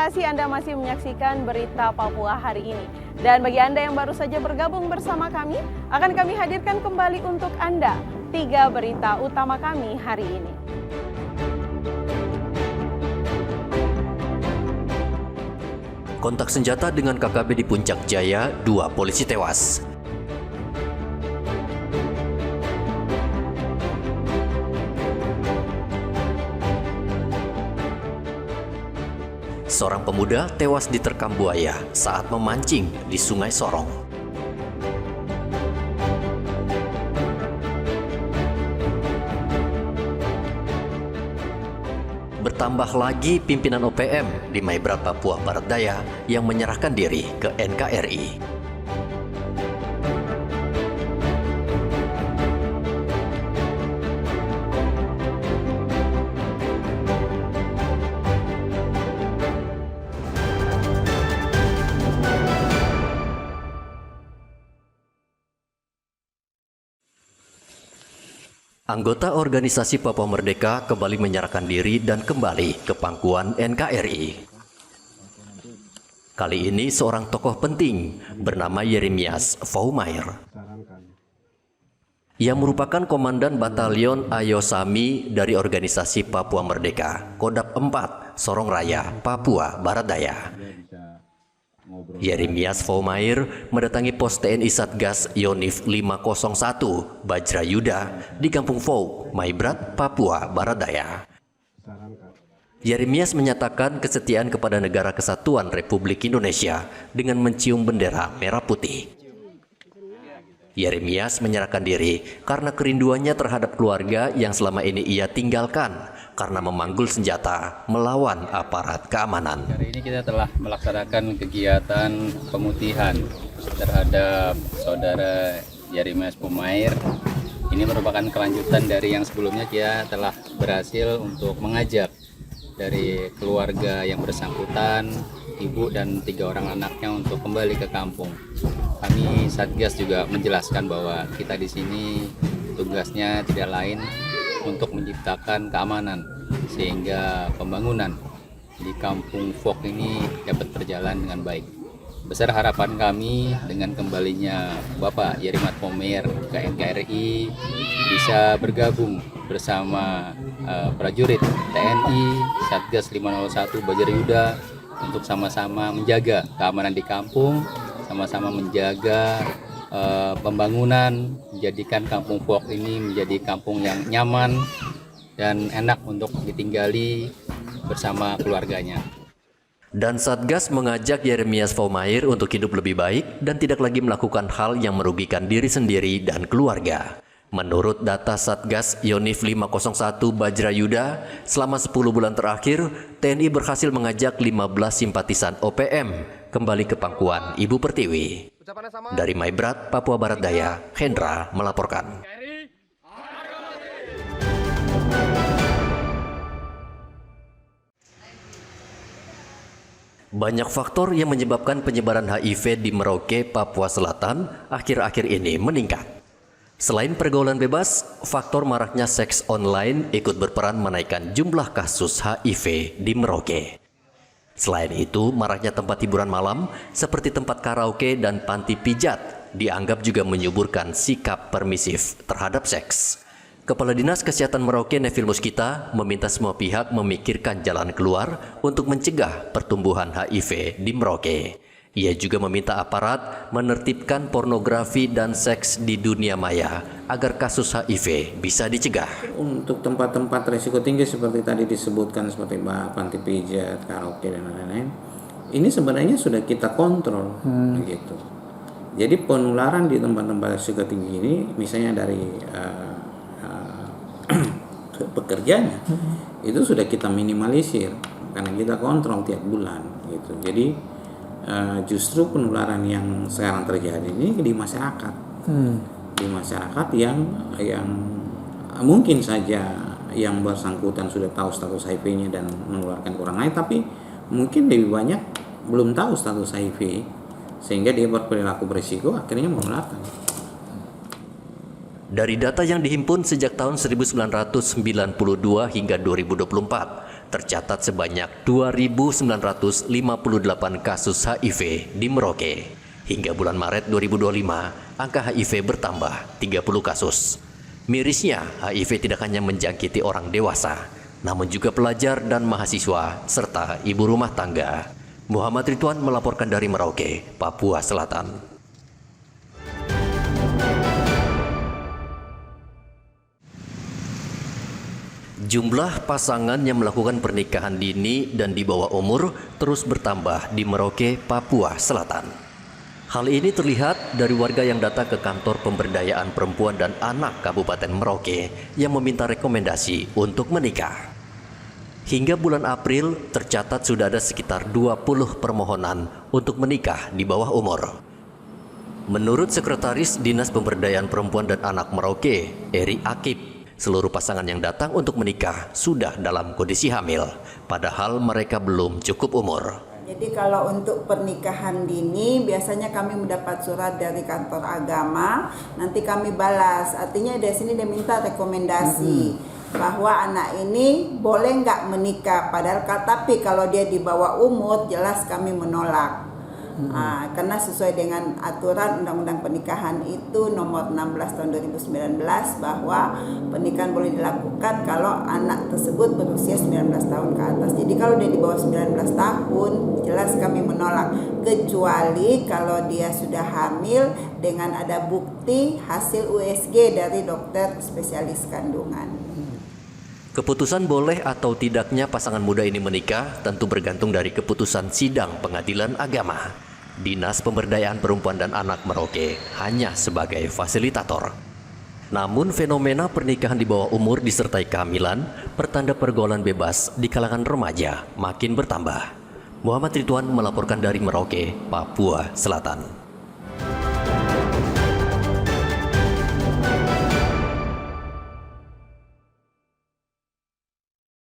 kasih Anda masih menyaksikan Berita Papua hari ini. Dan bagi Anda yang baru saja bergabung bersama kami, akan kami hadirkan kembali untuk Anda 3 berita utama kami hari ini. Kontak senjata dengan KKB di Puncak Jaya, 2 polisi tewas. Seorang pemuda tewas diterkam buaya saat memancing di Sungai Sorong. Bertambah lagi pimpinan OPM di Maibrat Papua Barat Daya yang menyerahkan diri ke NKRI. Anggota organisasi Papua Merdeka kembali menyerahkan diri dan kembali ke pangkuan NKRI. Kali ini seorang tokoh penting bernama Yeremias Faumair. Ia merupakan komandan batalion Ayosami dari organisasi Papua Merdeka, Kodap 4, Sorong Raya, Papua Barat Daya. Yeremias Faumair mendatangi pos TNI Satgas Yonif 501 Bajrayuda di Kampung Fou, Maibrat, Papua Barat Daya. Yeremias menyatakan kesetiaan kepada Negara Kesatuan Republik Indonesia dengan mencium bendera merah putih. Yeremias menyerahkan diri karena kerinduannya terhadap keluarga yang selama ini ia tinggalkan karena memanggul senjata melawan aparat keamanan. Hari ini kita telah melaksanakan kegiatan pemutihan terhadap saudara Yeremias Faumair. Ini merupakan kelanjutan dari yang sebelumnya kita telah berhasil untuk mengajak dari keluarga yang bersangkutan, ibu dan 3 orang anaknya untuk kembali ke kampung. Kami Satgas juga menjelaskan bahwa kita di sini tugasnya tidak lain untuk menciptakan keamanan sehingga pembangunan di Kampung Fok ini dapat berjalan dengan baik. Besar harapan kami dengan kembalinya Bapak Yeremias Faumair ke NKRI bisa bergabung bersama prajurit TNI Satgas 501 Bajrayuda untuk sama-sama menjaga keamanan di kampung, sama-sama menjaga pembangunan, menjadikan Kampung Fok ini menjadi kampung yang nyaman dan enak untuk ditinggali bersama keluarganya. Dan Satgas mengajak Yeremias Faumair untuk hidup lebih baik dan tidak lagi melakukan hal yang merugikan diri sendiri dan keluarga. Menurut data Satgas Yonif 501 Bajrayuda, selama 10 bulan terakhir, TNI berhasil mengajak 15 simpatisan OPM kembali ke pangkuan Ibu Pertiwi. Dari Maibrat, Papua Barat Daya, Hendra melaporkan. Banyak faktor yang menyebabkan penyebaran HIV di Merauke, Papua Selatan akhir-akhir ini meningkat. Selain pergaulan bebas, faktor maraknya seks online ikut berperan menaikkan jumlah kasus HIV di Merauke. Selain itu, maraknya tempat hiburan malam seperti tempat karaoke dan panti pijat dianggap juga menyuburkan sikap permisif terhadap seks. Kepala Dinas Kesehatan Merauke Nevil Muskita meminta semua pihak memikirkan jalan keluar untuk mencegah pertumbuhan HIV di Merauke. Ia juga meminta aparat menertibkan pornografi dan seks di dunia maya agar kasus HIV bisa dicegah. Untuk tempat-tempat risiko tinggi seperti tadi disebutkan seperti panti pijat, karaoke dan lain-lain, ini sebenarnya sudah kita kontrol begitu. Jadi penularan di tempat-tempat risiko tinggi ini misalnya dari pekerjanya itu sudah kita minimalisir karena kita kontrol tiap bulan gitu. Jadi justru penularan yang sekarang terjadi ini di masyarakat, di masyarakat yang mungkin saja yang bersangkutan sudah tahu status HIV-nya dan menularkan ke orang lain, tapi mungkin lebih banyak belum tahu status HIV sehingga dia berperilaku berisiko akhirnya menularkan. Dari data yang dihimpun sejak tahun 1992 hingga 2024, tercatat sebanyak 2.958 kasus HIV di Merauke. Hingga bulan Maret 2025, angka HIV bertambah 30 kasus. Mirisnya, HIV tidak hanya menjangkiti orang dewasa, namun juga pelajar dan mahasiswa, serta ibu rumah tangga. Muhammad Ridwan melaporkan dari Merauke, Papua Selatan. Jumlah pasangan yang melakukan pernikahan dini dan di bawah umur terus bertambah di Merauke, Papua Selatan. Hal ini terlihat dari warga yang datang ke kantor pemberdayaan perempuan dan anak Kabupaten Merauke yang meminta rekomendasi untuk menikah. Hingga bulan April tercatat sudah ada sekitar 20 permohonan untuk menikah di bawah umur. Menurut Sekretaris Dinas Pemberdayaan Perempuan dan Anak Merauke, Eri Akib, seluruh pasangan yang datang untuk menikah sudah dalam kondisi hamil, padahal mereka belum cukup umur. Jadi kalau untuk pernikahan dini biasanya kami mendapat surat dari kantor agama, nanti kami balas. Artinya dari sini dia minta rekomendasi bahwa anak ini boleh nggak menikah. Padahal tapi kalau dia di bawah umur jelas kami menolak. Karena sesuai dengan aturan Undang-Undang Pernikahan itu nomor 16 tahun 2019 bahwa pernikahan boleh dilakukan kalau anak tersebut berusia 19 tahun ke atas. Jadi kalau dia di bawah 19 tahun jelas kami menolak, kecuali kalau dia sudah hamil dengan ada bukti hasil USG dari dokter spesialis kandungan. Keputusan boleh atau tidaknya pasangan muda ini menikah tentu bergantung dari keputusan sidang pengadilan agama. Dinas Pemberdayaan Perempuan dan Anak Merauke hanya sebagai fasilitator. Namun fenomena pernikahan di bawah umur disertai kehamilan, pertanda pergaulan bebas di kalangan remaja makin bertambah. Muhammad Ridwan melaporkan dari Merauke, Papua Selatan.